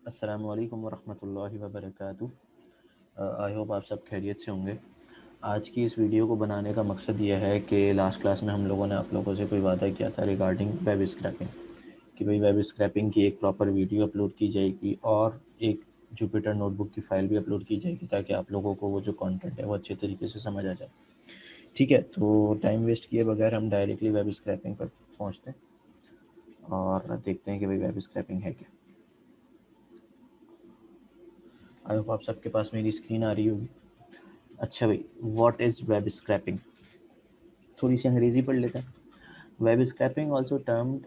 अस्सलामु अलैकुम वरहमतुल्लाहि वबरकातुहू। आई होप आप सब खैरियत से होंगे। आज की इस वीडियो को बनाने का मकसद यह है कि लास्ट क्लास में हम लोगों ने आप लोगों से कोई वादा किया था रिगार्डिंग वेब स्क्रैपिंग, कि भाई वेब स्क्रैपिंग की एक प्रॉपर वीडियो अपलोड की जाएगी और एक जुपिटर नोटबुक की फ़ाइल भी अपलोड की जाएगी ताकि आप लोगों को वो जो कंटेंट है वो अच्छे तरीके से समझ आ जाए। ठीक है, तो टाइम वेस्ट किए बगैर हम डायरेक्टली वेब स्क्रैपिंग पर पहुँचते हैं और देखते हैं कि भाई वेब स्क्रैपिंग है क्या। आई होप आप सबके पास मेरी स्क्रीन आ रही होगी। अच्छा भाई, व्हाट इज़ वेब स्क्रैपिंग? थोड़ी सी अंग्रेजी पढ़ लेते हैं। Web scrapping, also termed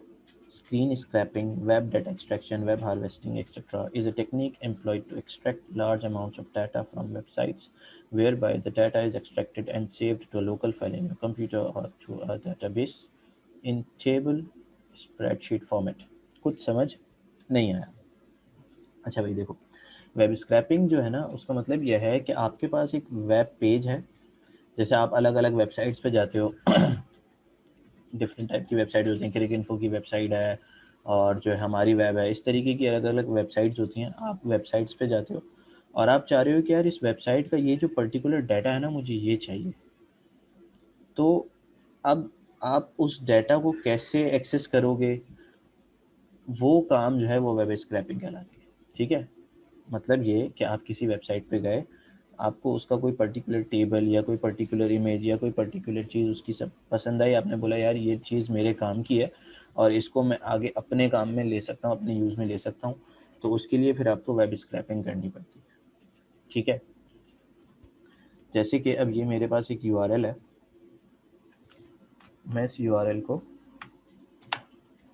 screen scraping, web data extraction, web harvesting, etc., is a technique employed to extract large amounts of data from websites, whereby the data is extracted and saved to a local file in your computer or to a database in table spreadsheet format. कुछ समझ नहीं आया? अच्छा भाई देखो, web scrapping जो है ना, उसका मतलब यह है कि आपके पास एक वेब पेज है। जैसे आप अलग अलग वेबसाइट्स पे जाते हो, डिफरेंट टाइप की वेबसाइट होती हैं, क्रिक इन्फो की वेबसाइट है और जो है हमारी वेब है, इस तरीके की अलग अलग वेबसाइट्स होती हैं। आप वेबसाइट्स पे जाते हो और आप चाह रहे हो कि यार इस वेबसाइट का ये जो पर्टिकुलर डाटा है ना, मुझे ये चाहिए। तो अब आप उस डाटा को कैसे एक्सेस करोगे, वो काम जो है वो वेब स्क्रैपिंग कहलाती है। ठीक है, मतलब ये कि आप किसी वेबसाइट पे गए, आपको उसका कोई पर्टिकुलर टेबल या कोई पर्टिकुलर इमेज या कोई पर्टिकुलर चीज़ उसकी सब पसंद आई, आपने बोला यार ये चीज़ मेरे काम की है और इसको मैं आगे अपने काम में ले सकता हूँ, अपने यूज़ में ले सकता हूँ। तो उसके लिए फिर आपको वेब स्क्रैपिंग करनी पड़ती है। ठीक है, जैसे कि अब ये मेरे पास एक यूआरएल है, मैं इस यूआरएल को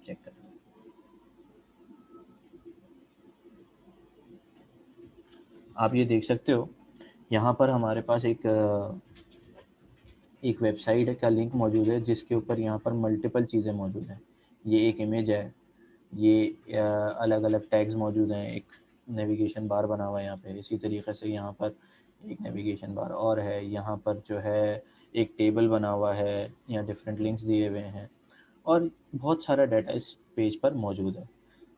चेक करता हूँ। आप ये देख सकते हो, यहाँ पर हमारे पास एक वेबसाइट का लिंक मौजूद है जिसके ऊपर यहाँ पर मल्टीपल चीज़ें मौजूद हैं। ये एक इमेज है, ये अलग अलग टैग्स मौजूद हैं, एक नेविगेशन बार बना हुआ है यहाँ पे। इसी तरीके से यहाँ पर एक नेविगेशन बार और है, यहाँ पर जो है एक टेबल बना हुआ है, यहाँ डिफरेंट लिंक्स दिए हुए हैं और बहुत सारा डाटा इस पेज पर मौजूद है।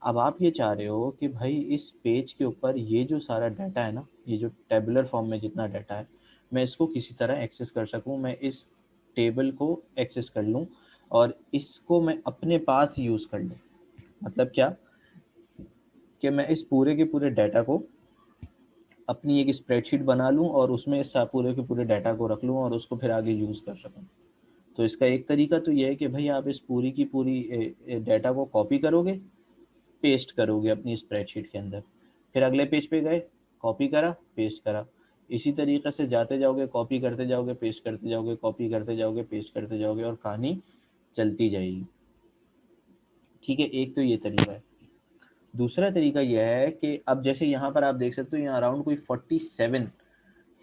अब आप ये चाह रहे हो कि भाई इस पेज के ऊपर ये जो सारा डाटा है ना, ये जो टेबुलर फॉर्म में जितना डाटा है, मैं इसको किसी तरह एक्सेस कर सकूं, मैं इस टेबल को एक्सेस कर लूं और इसको मैं अपने पास यूज़ कर लूं। मतलब क्या, कि मैं इस पूरे के पूरे डाटा को अपनी एक स्प्रेडशीट बना लूं और उसमें इस पूरे के पूरे डाटा को रख लूं और उसको फिर आगे यूज़ कर सकूं। तो इसका एक तरीका तो ये है कि भाई आप इस पूरी की पूरी डाटा को कॉपी करोगे, पेस्ट करोगे अपनी स्प्रेडशीट के अंदर, फिर अगले पेज पे गए, कॉपी करा, पेस्ट करा। इसी तरीके से जाते जाओगे, कॉपी करते जाओगे, पेस्ट करते जाओगे, कॉपी करते जाओगे, पेस्ट करते जाओगे और कहानी चलती जाएगी। ठीक है, एक तो ये तरीका है। दूसरा तरीका यह है कि अब जैसे यहाँ पर आप देख सकते हो, यहाँ अराउंड कोई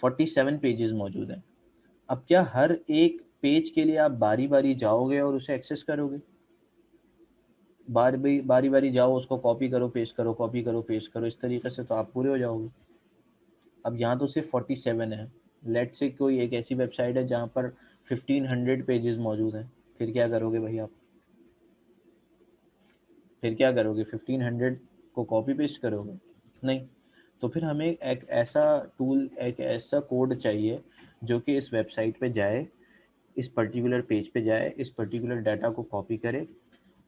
47 पेजेस मौजूद हैं। अब क्या हर एक पेज के लिए आप बारी बारी जाओगे और उसे एक्सेस करोगे? बारी बारी जाओ, उसको कॉपी करो, पेस्ट करो, कॉपी करो, पेस्ट करो, इस तरीके से तो आप पूरे हो जाओगे। अब यहाँ तो सिर्फ 47 है। लेट से कोई एक ऐसी वेबसाइट है जहाँ पर 1500 पेजेस मौजूद हैं, फिर क्या करोगे भाई आप? फिर क्या करोगे? 1500 को कॉपी पेस्ट करोगे? नहीं। तो फिर हमें एक ऐसा टूल, एक ऐसा कोड चाहिए जो कि इस वेबसाइट पे जाए, इस पर्टिकुलर पेज पे जाए, इस पर्टिकुलर डाटा को कॉपी करे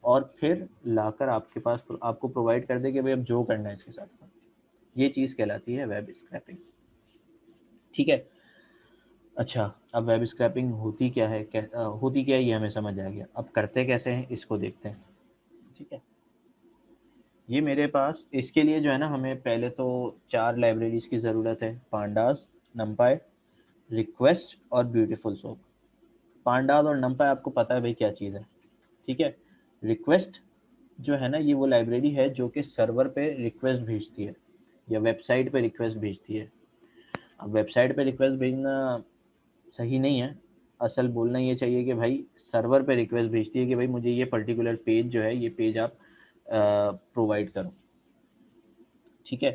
और फिर लाकर आपके पास आपको प्रोवाइड कर दे कि भाई अब जो करना है इसके साथ। ये चीज़ कहलाती है वेब स्क्रैपिंग। ठीक है। अच्छा, अब वेब स्क्रैपिंग होती क्या है, होती क्या है ये हमें समझ आ गया। अब करते कैसे हैं इसको देखते हैं। ठीक है, ये मेरे पास इसके लिए जो है ना, हमें पहले तो 4 लाइब्रेरीज की ज़रूरत है: पांडास, नमपाई, रिक्वेस्ट और ब्यूटीफुल सोप। पांडास और नमपाई आपको पता है भाई क्या चीज़ है। ठीक है, रिक्वेस्ट जो है ना, ये वो लाइब्रेरी है जो कि सर्वर पे रिक्वेस्ट भेजती है या वेबसाइट पे रिक्वेस्ट भेजती है। अब वेबसाइट पे रिक्वेस्ट भेजना सही नहीं है, असल बोलना ये चाहिए कि भाई सर्वर पे रिक्वेस्ट भेजती है कि भाई मुझे ये पर्टिकुलर पेज जो है, ये पेज आप प्रोवाइड करो। ठीक है,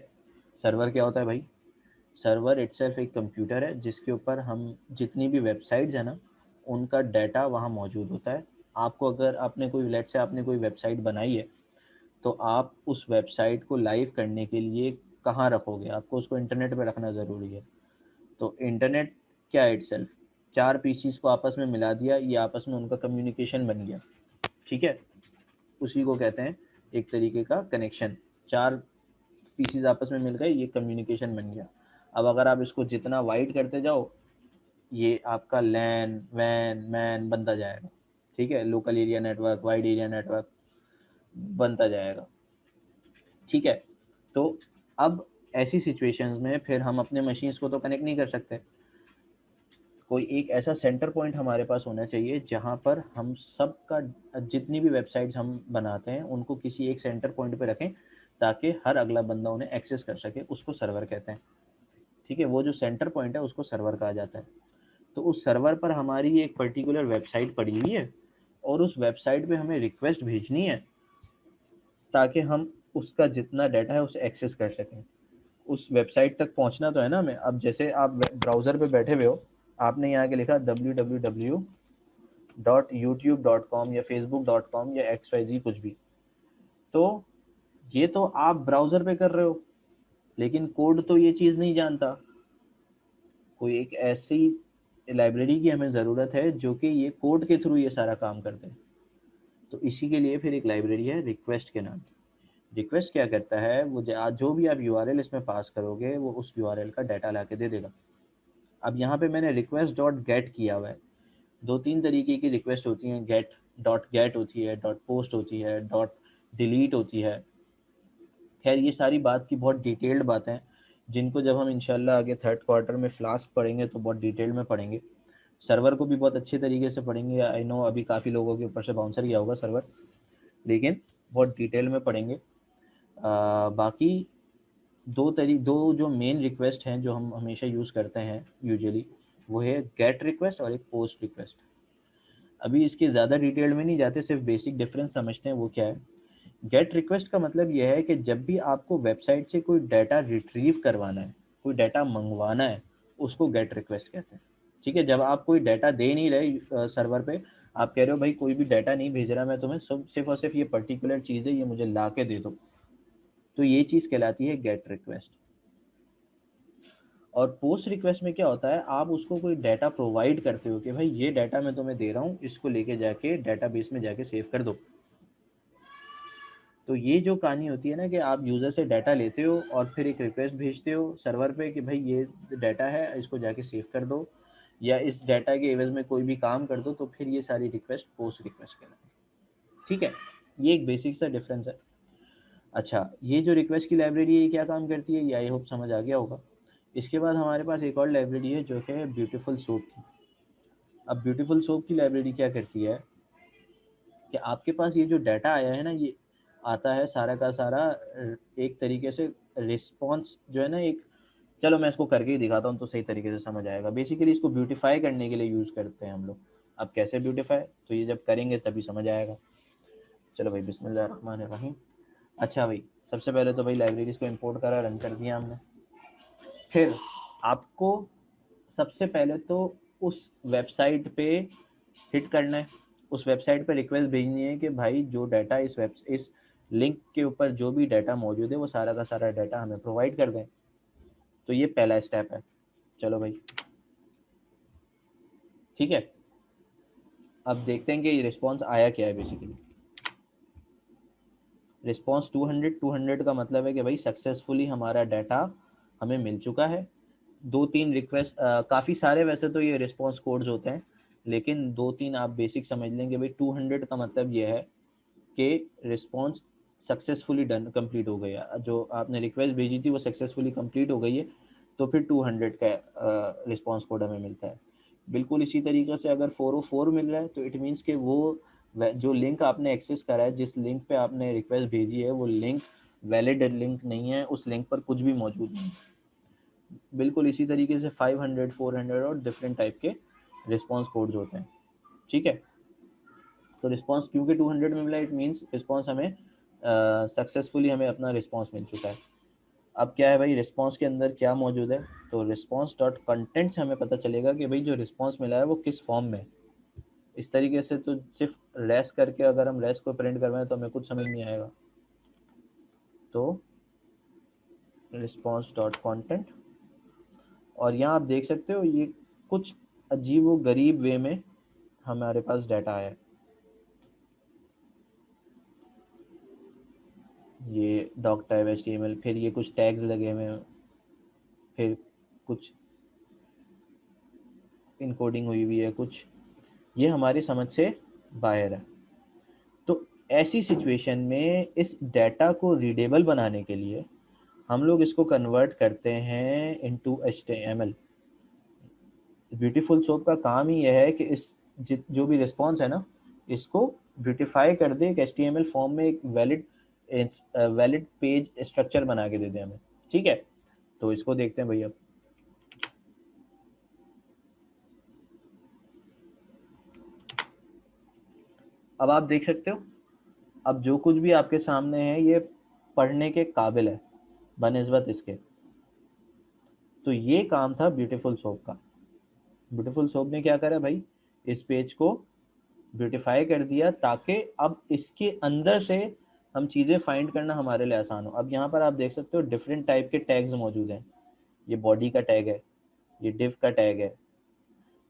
सर्वर क्या होता है भाई? सर्वर इटसेल्फ एक कंप्यूटर है जिसके ऊपर हम जितनी भी वेबसाइट्स है ना, उनका डाटा वहाँ मौजूद होता है। आपको अगर आपने कोई लेट से आपने कोई वेबसाइट बनाई है, तो आप उस वेबसाइट को लाइव करने के लिए कहाँ रखोगे? आपको उसको इंटरनेट पे रखना ज़रूरी है। तो इंटरनेट क्या है इटसेल्फ? 4 पीसीज़ को आपस में मिला दिया, ये आपस में उनका कम्युनिकेशन बन गया, ठीक है? उसी को कहते हैं एक तरीके का कनेक्शन। 4 पीसीज़ आपस में मिल गए, ये कम्युनिकेशन बन गया। अब अगर आप इसको जितना वाइड करते जाओ, ये आपका लैन, वैन, मैन बनता जाएगा, ठीक है? Local area network, wide area network बनता जाएगा, ठीक है? तो अब ऐसी सिचुएशंस में फिर हम अपने मशीन्स को तो कनेक्ट नहीं कर सकते। कोई एक ऐसा सेंटर पॉइंट हमारे पास होना चाहिए जहाँ पर हम सब का जितनी भी वेबसाइट्स हम बनाते हैं उनको किसी एक सेंटर पॉइंट पे रखें, ताकि हर अगला बंदा उन्हें एक्सेस कर सके। उसको सर्वर कहते हैं, ठीक है? वो जो सेंटर पॉइंट है उसको सर्वर कहा जाता है। तो उस सर्वर पर हमारी एक पर्टिकुलर वेबसाइट पड़ी हुई है और उस वेबसाइट पे हमें रिक्वेस्ट भेजनी है, ताकि हम उसका जितना डाटा है उसे एक्सेस कर सकें। उस वेबसाइट तक पहुंचना तो है ना हमें। अब जैसे आप ब्राउज़र पे बैठे हुए हो, आपने यहाँ के लिखा www.youtube.com या facebook.com या XYZ कुछ भी, तो ये तो आप ब्राउज़र पे कर रहे हो, लेकिन कोड तो ये चीज़ नहीं जानता। कोई एक ऐसी लाइब्रेरी की हमें ज़रूरत है जो कि ये कोड के थ्रू ये सारा काम कर दे। तो इसी के लिए फिर एक लाइब्रेरी है रिक्वेस्ट के नाम की। रिक्वेस्ट क्या करता है, वो जो भी आप यूआरएल इसमें पास करोगे वो उस यूआरएल का डाटा ला के दे देगा। अब यहाँ पे मैंने रिक्वेस्ट डॉट गेट किया हुआ है। 2-3 तरीके की रिक्वेस्ट होती हैं, गेट होती है, डॉट पोस्ट होती है, डॉट डिलीट होती है। खैर ये सारी बात की बहुत डिटेल्ड बातें हैं, जिनको जब हम इंशाल्लाह आगे थर्ड क्वार्टर में फ्लास्क पढ़ेंगे तो बहुत डिटेल में पढ़ेंगे। सर्वर को भी बहुत अच्छे तरीके से पढ़ेंगे। आई नो अभी काफ़ी लोगों के ऊपर से बाउंसर गया होगा सर्वर, लेकिन बहुत डिटेल में पढ़ेंगे। बाकी दो जो मेन रिक्वेस्ट हैं जो हम हमेशा यूज़ करते हैं यूजुअली, वो है गेट रिक्वेस्ट और एक पोस्ट रिक्वेस्ट। अभी इसके ज़्यादा डिटेल में नहीं जाते, सिर्फ बेसिक डिफरेंस समझते हैं वो क्या है। गेट रिक्वेस्ट का मतलब यह है कि जब भी आपको वेबसाइट से कोई डाटा रिट्रीव करवाना है, कोई डाटा मंगवाना है, उसको गेट रिक्वेस्ट कहते हैं, ठीक है? जब आप कोई डाटा दे नहीं रहे सर्वर पे, आप कह रहे हो भाई कोई भी डाटा नहीं भेज रहा मैं तुम्हें, सब सिर्फ और सिर्फ ये पर्टिकुलर चीज़ है, ये मुझे ला के दे दो, तो ये चीज़ कहलाती है गेट रिक्वेस्ट। और पोस्ट रिक्वेस्ट में क्या होता है, आप उसको कोई डाटा प्रोवाइड करते हो कि भाई ये डाटा मैं तुम्हें दे रहा हूँ, इसको लेके जाके डाटाबेस में जाके सेव कर दो। तो ये जो कहानी होती है ना कि आप यूज़र से डाटा लेते हो और फिर एक रिक्वेस्ट भेजते हो सर्वर पे कि भाई ये डाटा है, इसको जाके सेव कर दो, या इस डाटा के एवज में कोई भी काम कर दो, तो फिर ये सारी रिक्वेस्ट पोस्ट रिक्वेस्ट कहलाती है, ठीक है? ये एक बेसिक सा डिफरेंस है। अच्छा, ये जो रिक्वेस्ट की लाइब्रेरी है ये क्या काम करती है, ये आई होप समझ आ गया होगा। इसके बाद हमारे पास एक और लाइब्रेरी है जो है ब्यूटीफुल सोप की। अब ब्यूटीफुल सोप की लाइब्रेरी क्या करती है कि आपके पास ये जो डाटा आया है ना, ये आता है सारा का सारा एक तरीके से रिस्पॉन्स जो है ना, एक, चलो मैं इसको करके ही दिखाता हूँ तो सही तरीके से समझ आएगा। बेसिकली इसको ब्यूटीफाई करने के लिए यूज़ करते हैं हम लोग। अब कैसे ब्यूटीफाई, तो ये जब करेंगे तभी समझ आएगा। चलो भाई, बिस्मिल्लाहिर्रहमानिर्रहीम। अच्छा भाई, सबसे पहले तो भाई लाइब्रेरीज को इंपोर्ट करा, रन कर दिया हमने। फिर आपको सबसे पहले तो उस वेबसाइट पे हिट करना है, उस वेबसाइट पे रिक्वेस्ट भेजनी है कि भाई जो डाटा इस लिंक के ऊपर जो भी डाटा मौजूद है वो सारा का सारा डाटा हमें प्रोवाइड कर दें। तो ये पहला स्टेप है। चलो भाई, ठीक है? अब देखते हैं कि ये रिस्पॉन्स आया क्या है। बेसिकली रिस्पॉन्स 200 का मतलब है कि भाई सक्सेसफुली हमारा डाटा हमें मिल चुका है। 2-3 रिक्वेस्ट, काफ़ी सारे वैसे तो ये रिस्पॉन्स कोड्स होते हैं, लेकिन 2-3 आप बेसिक समझ लेंगे भाई। 200 का मतलब ये है कि रिस्पॉन्स सक्सेसफुली डन कंप्लीट हो गया, जो आपने रिक्वेस्ट भेजी थी वो सक्सेसफुली कंप्लीट हो गई है, तो फिर 200 का रिस्पॉन्स कोड हमें मिलता है। बिल्कुल इसी तरीके से अगर 404 मिल रहा है तो इट मीन्स कि वो जो लिंक आपने एक्सेस करा है, जिस लिंक पे आपने रिक्वेस्ट भेजी है, वो लिंक वैलिड लिंक नहीं है, उस लिंक पर कुछ भी मौजूद नहीं। बिल्कुल इसी तरीके से 500, 400 और डिफरेंट टाइप के रिस्पॉन्स कोड्स होते हैं, ठीक है? तो रिस्पॉन्स क्योंकि 200 में मिला, इट मीन्स रिस्पॉन्स हमें सक्सेसफुली हमें अपना रिस्पॉन्स मिल चुका है। अब क्या है भाई, रिस्पॉन्स के अंदर क्या मौजूद है, तो रिस्पॉन्स डॉट कंटेंट से हमें पता चलेगा कि भाई जो रिस्पॉन्स मिला है वो किस फॉर्म में है। इस तरीके से तो सिर्फ रेस करके अगर हम रेस को प्रिंट करवाएं तो हमें कुछ समझ नहीं आएगा। तो रिस्पॉन्स डॉट कॉन्टेंट, और यहाँ आप देख सकते हो ये कुछ अजीब व गरीब वे में हमारे पास डाटा आया है। ये डॉक टाइप HTML, फिर ये कुछ टैग्स लगे हुए हैं, फिर कुछ इनकोडिंग हुई हुई है, कुछ ये हमारी समझ से बाहर है। तो ऐसी सिचुएशन में इस डाटा को रीडेबल बनाने के लिए हम लोग इसको कन्वर्ट करते हैं इनटू HTML। ब्यूटीफुल सोप का काम ही यह है कि इस जो भी रिस्पॉन्स है ना, इसको ब्यूटीफाई कर दे, एक HTML फॉर्म में एक वैलिड पेज स्ट्रक्चर बना के दे दे हमें। ठीक है, तो इसको देखते हैं भैया। अब आप देख सकते हो, अब जो कुछ भी आपके सामने है ये पढ़ने के काबिल है बनिस्बत इसके। तो ये काम था ब्यूटीफुल सोप का। ब्यूटीफुल सोप ने क्या करा भाई, इस पेज को ब्यूटीफाई कर दिया ताकि अब इसके अंदर से हम चीज़ें फाइंड करना हमारे लिए आसान हो। अब यहाँ पर आप देख सकते हो डिफरेंट टाइप के टैग्स मौजूद हैं। ये बॉडी का टैग है, ये डिव का टैग है।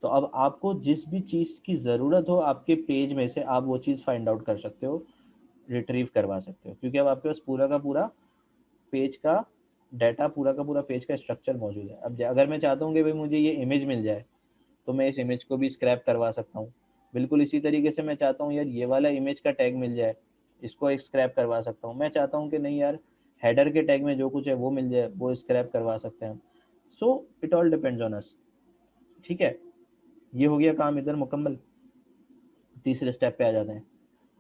तो अब आपको जिस भी चीज़ की ज़रूरत हो आपके पेज में से आप वो चीज़ फाइंड आउट कर सकते हो, रिट्रीव करवा सकते हो, क्योंकि अब आपके पास पूरा का पूरा पेज का डाटा, पूरा का पूरा पेज का स्ट्रक्चर मौजूद है। अब अगर मैं चाहता हूँ कि भाई मुझे ये इमेज मिल जाए, तो मैं इस इमेज को भी स्क्रैप करवा सकता हूँ। बिल्कुल इसी तरीके से मैं चाहता हूँ यार ये वाला इमेज का टैग मिल जाए, इसको एक स्क्रैप करवा सकता हूँ। मैं चाहता हूँ कि नहीं यार हेडर के टैग में जो कुछ है वो मिल जाए, वो स्क्रैप करवा सकते हैं। So it all depends on us. ठीक है, ये हो गया काम इधर मुकम्मल। तीसरे स्टेप पे आ जाते हैं।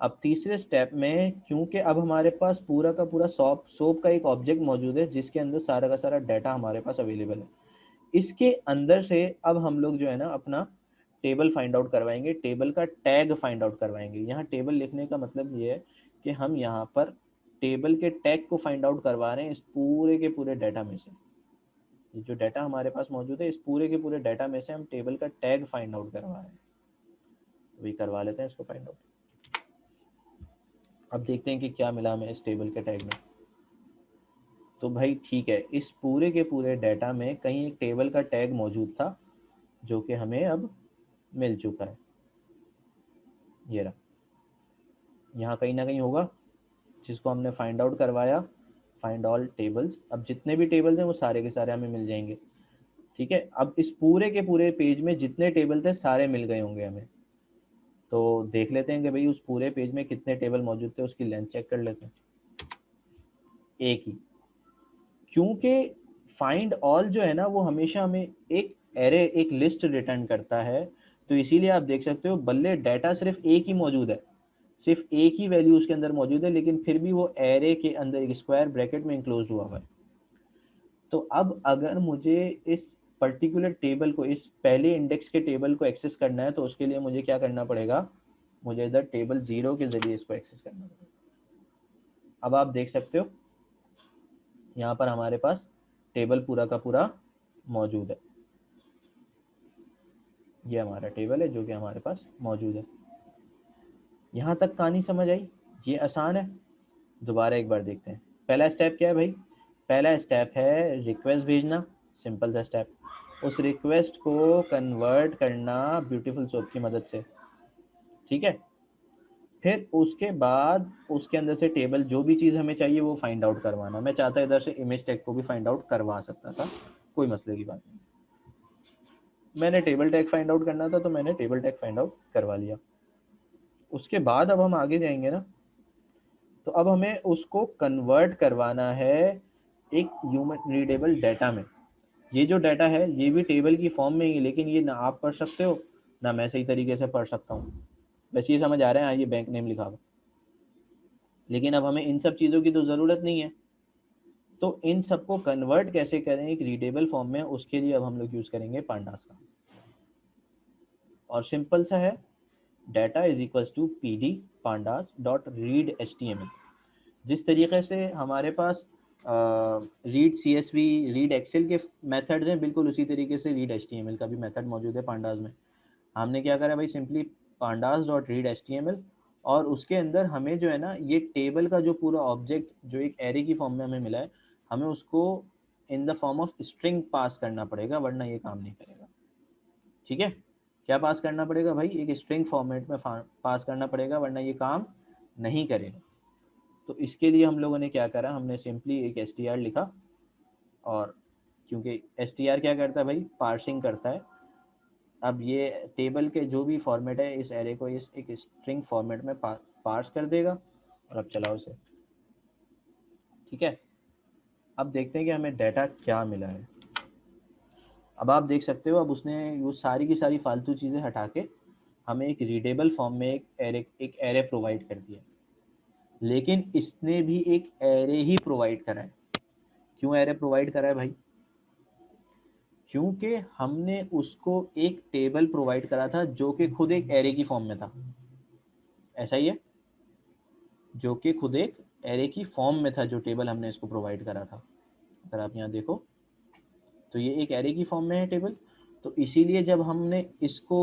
अब तीसरे स्टेप में क्योंकि अब हमारे पास पूरा का पूरा सोप का एक ऑब्जेक्ट मौजूद है जिसके अंदर सारा का सारा डाटा हमारे पास अवेलेबल है। इसके अंदर से अब हम लोग जो है ना अपना टेबल फाइंड आउट करवाएंगे, टेबल का टैग फाइंड आउट करवाएंगे। यहाँ टेबल लिखने का मतलब ये है कि हम यहाँ पर टेबल के टैग को फाइंड आउट करवा रहे हैं इस पूरे के पूरे डाटा में से। ये जो डाटा हमारे पास मौजूद है इस पूरे के पूरे डाटा में से हम टेबल का टैग फाइंड आउट करवा रहे हैं। वही करवा लेते हैं इसको फाइंड आउट। अब देखते हैं कि क्या मिला हमें इस टेबल के टैग में। तो भाई ठीक है, इस पूरे के पूरे डाटा में कहीं एक टेबल का टैग मौजूद था जो कि हमें अब मिल चुका है। ये रहा, यहाँ कहीं ना कहीं होगा जिसको हमने फाइंड आउट करवाया। फाइंड ऑल टेबल्स, अब जितने भी टेबल्स हैं वो सारे के सारे हमें मिल जाएंगे। ठीक है, अब इस पूरे के पूरे पेज में जितने टेबल थे सारे मिल गए होंगे हमें। तो देख लेते हैं कि भाई उस पूरे पेज में कितने टेबल मौजूद थे, उसकी लेंथ चेक कर लेते हैं। एक ही, क्योंकि फाइंड ऑल जो है ना वो हमेशा हमें एक एरे, एक लिस्ट रिटर्न करता है। तो इसीलिए आप देख सकते हो बल्ले डाटा सिर्फ एक ही मौजूद है, सिर्फ एक ही वैल्यू उसके अंदर मौजूद है, लेकिन फिर भी वो एरे के अंदर एक स्क्वायर ब्रैकेट में इंक्लोज हुआ हुआ है। तो अब अगर मुझे इस पर्टिकुलर टेबल को, इस पहले इंडेक्स के टेबल को एक्सेस करना है तो उसके लिए मुझे क्या करना पड़ेगा, मुझे इधर टेबल 0 के जरिए इसको एक्सेस करना पड़ेगा। अब आप देख सकते हो यहाँ पर हमारे पास टेबल पूरा का पूरा मौजूद है। ये हमारा टेबल है जो कि हमारे पास मौजूद है। यहाँ तक कहानी समझ आई, ये आसान है। दोबारा एक बार देखते हैं। पहला स्टेप क्या है भाई, पहला स्टेप है रिक्वेस्ट भेजना, सिंपल सा स्टेप। उस रिक्वेस्ट को कन्वर्ट करना ब्यूटीफुल सोप की मदद से। ठीक है, फिर उसके बाद उसके अंदर से टेबल जो भी चीज़ हमें चाहिए वो फाइंड आउट करवाना। मैं चाहता इधर से इमेज टैग को भी फाइंड आउट करवा सकता था, कोई मसले की बात नहीं। मैंने टेबल टैग फाइंड आउट करना था तो मैंने टेबल टैग फाइंड आउट करवा लिया। उसके बाद अब हम आगे जाएंगे ना, तो अब हमें उसको कन्वर्ट करवाना है एक ह्यूमन रीडेबल डाटा में। ये जो डाटा है ये भी टेबल की फॉर्म में ही है, लेकिन ये ना आप पढ़ सकते हो ना मैं सही तरीके से पढ़ सकता हूँ। बस ये समझ आ रहा है, हाँ ये बैंक नेम लिखा हुआ। लेकिन अब हमें इन सब चीज़ों की तो ज़रूरत नहीं है। तो इन सबको कन्वर्ट कैसे करें एक रीडेबल फॉर्म में, उसके लिए अब हम लोग यूज़ करेंगे पांडास का। और सिंपल सा है, data is equals to P D pandas dot read HTML। जिस तरीके से हमारे पास रीड CSV, रीड एक्सेल के मेथड्स हैं, बिल्कुल उसी तरीके से रीड HTML का भी मेथड मौजूद है पांडास में। हमने क्या करा भाई, simply pandas dot read HTML और उसके अंदर हमें जो है ना ये टेबल का जो पूरा ऑब्जेक्ट जो एक एरे की फॉर्म में हमें मिला है, हमें उसको in the form of string pass करना पड़ेगा, वरना ये काम नहीं करेगा। ठीक है, क्या पास करना पड़ेगा भाई, एक स्ट्रिंग फॉर्मेट में पास करना पड़ेगा, वरना ये काम नहीं करेगा। तो इसके लिए हम लोगों ने क्या करा, हमने सिंपली एक str लिखा, और क्योंकि str क्या करता है भाई, पार्सिंग करता है। अब ये टेबल के जो भी फॉर्मेट है इस एरे को इस एक स्ट्रिंग फॉर्मेट में पार्स कर देगा, और अब चलाओ इसे। ठीक है, अब देखते हैं कि हमें डाटा क्या मिला है। अब आप देख सकते हो, अब उसने वो सारी की सारी फालतू चीज़ें हटा के हमें एक रीडेबल फॉर्म में एक एरे प्रोवाइड कर दिया। लेकिन इसने भी एक एरे ही प्रोवाइड करा है। क्यों एरे प्रोवाइड करा है भाई, क्योंकि हमने उसको एक टेबल प्रोवाइड करा था जो कि खुद एक एरे की फॉर्म में था। ऐसा ही है, जो कि खुद एक एरे की फॉर्म में था, जो टेबल हमने इसको प्रोवाइड करा था। अगर आप यहाँ देखो तो ये एक एरे की फॉर्म में है टेबल। तो इसीलिए जब हमने इसको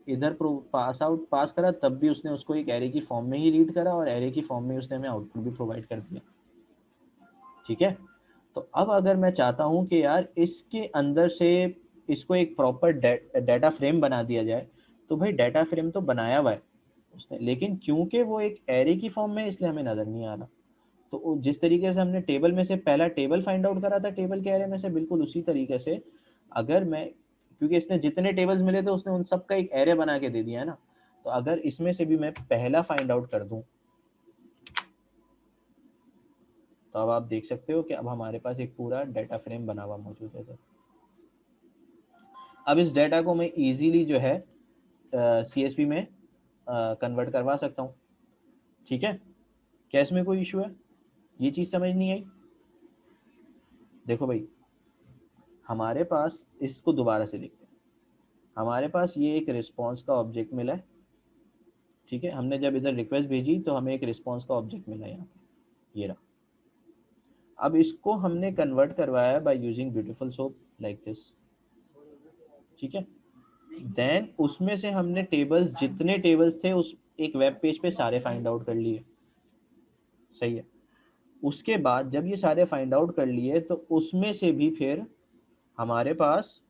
इधर पास करा, तब भी उसने उसको एक एरे की फॉर्म में ही रीड करा, और एरे की फॉर्म में उसने हमें आउटपुट भी प्रोवाइड कर दिया। ठीक है, तो अब अगर मैं चाहता हूँ कि यार इसके अंदर से इसको एक प्रॉपर डाटा फ्रेम बना दिया जाए, तो भाई डाटा फ्रेम तो बनाया हुआ है उसने, लेकिन क्योंकि वो एक एरे की फॉर्म में है, इसलिए हमें नज़र नहीं आ रहा। तो जिस तरीके से हमने टेबल में से पहला टेबल फाइंड आउट करा था टेबल के एरे में से, बिल्कुल उसी तरीके से अगर मैं, क्योंकि इसने जितने टेबल्स मिले थे उसने उन सब का एक एरे बना के दे दिया है ना, तो अगर इसमें से भी मैं पहला फाइंड आउट कर दूं, तो अब आप देख सकते हो कि अब हमारे पास एक पूरा डाटा फ्रेम बना हुआ मौजूद है। अब इस डाटा को मैं इजीली जो है CSV में कन्वर्ट करवा सकता हूँ। ठीक है, क्या इसमें कोई इशू है, ये चीज़ समझ नहीं आई? देखो भाई, हमारे पास, इसको दोबारा से लिखते हैं, हमारे पास ये एक रिस्पॉन्स का ऑब्जेक्ट मिला है। ठीक है, हमने जब इधर रिक्वेस्ट भेजी तो हमें एक रिस्पॉन्स का ऑब्जेक्ट मिला यहाँ पे, ये रहा। अब इसको हमने कन्वर्ट करवाया by using beautiful soap like this. ठीक है, देन उसमें से हमने टेबल्स, जितने टेबल्स थे उस एक वेब पेज पे सारे फाइंड आउट कर लिए। सही है, उसके बाद जब ये सारे फाइंड आउट कर लिए, तो उसमें से भी फिर हमारे पास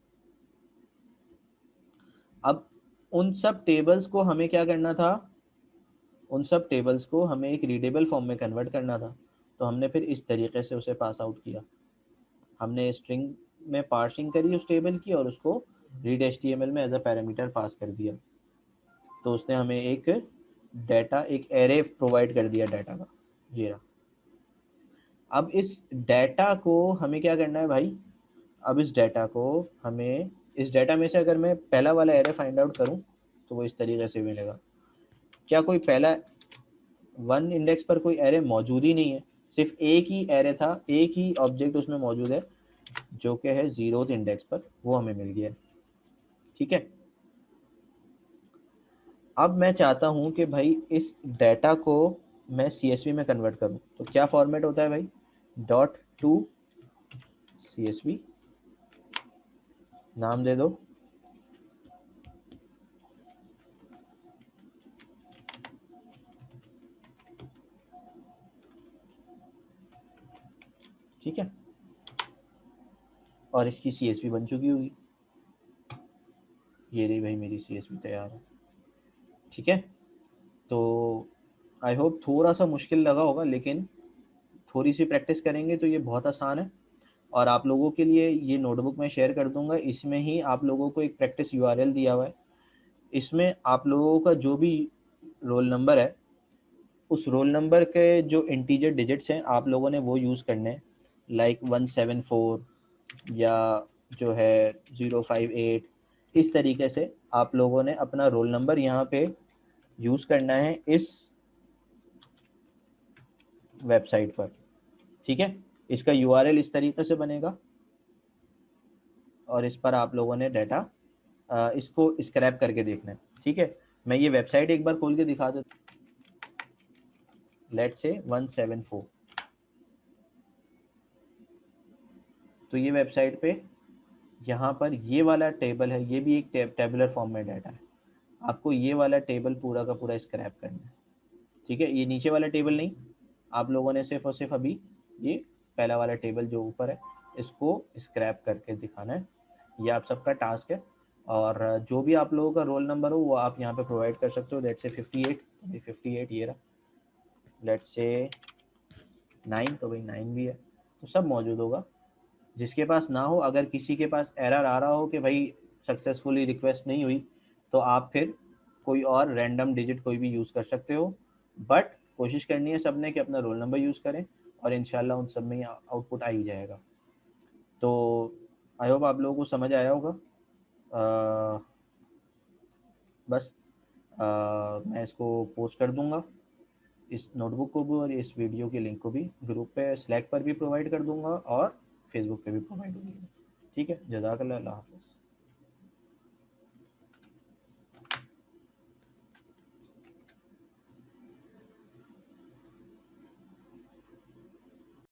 अब उन सब टेबल्स को हमें क्या करना था, उन सब टेबल्स को हमें एक रीडेबल फॉर्म में कन्वर्ट करना था। तो हमने फिर इस तरीके से उसे पास आउट किया, हमने स्ट्रिंग में पार्सिंग करी उस टेबल की, और उसको रीड HTML में एज अ पैरामीटर पास कर दिया। तो उसने हमें एक डाटा, एक एरे प्रोवाइड कर दिया डाटा का, ये रहा। अब इस डाटा को हमें क्या करना है भाई, अब इस डाटा को हमें, इस डाटा में से अगर मैं पहला वाला एरे फाइंड आउट करूं, तो वो इस तरीके से मिलेगा। क्या कोई पहला 1 इंडेक्स पर कोई एरे मौजूद ही नहीं है, सिर्फ एक ही एरे था, एक ही ऑब्जेक्ट उसमें मौजूद है, जो कि है 0th इंडेक्स पर, वो हमें मिल गया। ठीक है, अब मैं चाहता हूं कि भाई इस डाटा को मैं CSV में कन्वर्ट करूं, तो क्या फॉर्मेट होता है भाई, .to CSV, नाम दे दो। ठीक है, और इसकी CSV बन चुकी होगी, ये रही भाई मेरी CSV तैयार है। ठीक है, तो आई होप थोड़ा सा मुश्किल लगा होगा, लेकिन थोड़ी सी प्रैक्टिस करेंगे तो ये बहुत आसान है। और आप लोगों के लिए ये नोटबुक मैं शेयर कर दूंगा, इसमें ही आप लोगों को एक प्रैक्टिस URL दिया हुआ है। इसमें आप लोगों का जो भी रोल नंबर है, उस रोल नंबर के जो इंटीजर डिजिट्स हैं आप लोगों ने वो यूज़ करने हैं, लाइक 174 या जो है 058, इस तरीके से आप लोगों ने अपना रोल नंबर यहाँ पे यूज़ करना है इस वेबसाइट पर। ठीक है, इसका URL इस तरीके से बनेगा, और इस पर आप लोगों ने डाटा इसको स्क्रैप करके देखना है। ठीक है, मैं ये वेबसाइट एक बार खोल के दिखा देता हूँ। लेट्स से 174, तो ये वेबसाइट पे यहाँ पर ये वाला टेबल है, ये भी एक टेबुलर फॉर्म में डाटा है, आपको ये वाला टेबल पूरा का पूरा स्क्रैप करना है। ठीक है, ये नीचे वाला टेबल नहीं, आप लोगों ने सिर्फ और सिर्फ अभी ये पहला वाला टेबल जो ऊपर है इसको स्क्रैप करके दिखाना है। ये आप सबका टास्क है। और जो भी आप लोगों का रोल नंबर हो वो आप यहाँ पे प्रोवाइड कर सकते हो। लेट्स से 58, अभी 58 ये रहा। लेट्स से 9, तो भाई 9 भी है, तो सब मौजूद होगा। जिसके पास ना हो, अगर किसी के पास एरर आ रहा हो कि भाई सक्सेसफुली रिक्वेस्ट नहीं हुई, तो आप फिर कोई और रैंडम डिजिट कोई भी यूज़ कर सकते हो। बट कोशिश करनी है सबने कि अपना रोल नंबर यूज़ करें, और इंशाल्लाह उन सब में आउटपुट आ ही जाएगा। तो आई होप आप लोगों को समझ आया होगा। अ, बस मैं इसको पोस्ट कर दूंगा, इस नोटबुक को भी और इस वीडियो के लिंक को भी ग्रुप पे स्लैक पर भी प्रोवाइड कर दूंगा और फेसबुक पे भी प्रोवाइड होगी। ठीक है, जज़ाकल्लाह, अल्लाह हाफ़िज़।